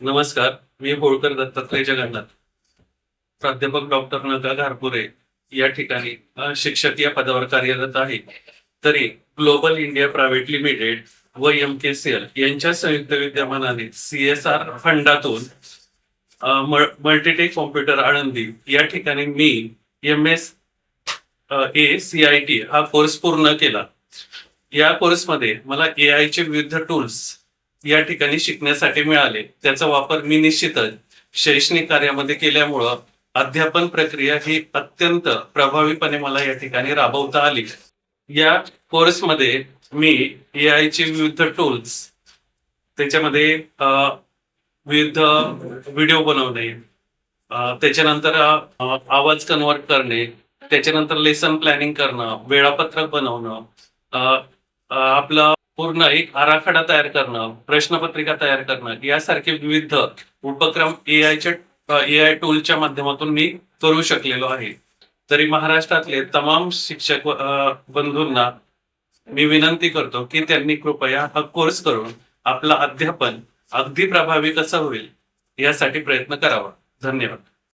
नमस्कार. मी होळकर दत्तात्रय जगन्नाथ, प्राध्यापक डॉक्टर नगा घारपुरे या ठिकाणी शिक्षक या पदावर कार्यरत आहे. तरी ग्लोबल इंडिया प्रायव्हेट लिमिटेड व MKCL यांच्या संयुक्त विद्यमानाने CSR फंडातून मल्टीटेक कॉम्प्युटर आळंदी या ठिकाणी मी MSACIT हा कोर्स पूर्ण केला. या कोर्समध्ये मला AI चे विविध टूल्स या ठिकाणी शिकण्यासाठी मिळाले. त्याचा वापर मी निश्चितच शैक्षणिक कार्यामध्ये केल्यामुळं अध्यापन प्रक्रिया ही अत्यंत प्रभावीपणे मला या ठिकाणी राबवता आली. या कोर्समध्ये मी AI चे विविध टूल्स, त्याच्यामध्ये विविध व्हिडिओ बनवणे, त्याच्यानंतर आवाज कन्वर्ट करणे, त्याच्यानंतर लेसन प्लॅनिंग करणं, वेळापत्रक बनवणं, आपलं पूर्ण एक आराखडा तयार करणं, प्रश्नपत्रिका तयार करणं यासारखे विविध उपक्रम AI टूलच्या माध्यमातून मी करू शकलेलो आहे. तरी महाराष्ट्रातले तमाम शिक्षक बंधूंना मी विनंती करतो की त्यांनी कृपया हा कोर्स करून आपलं अध्यापन अगदी प्रभावी कसं होईल यासाठी प्रयत्न करावा. धन्यवाद.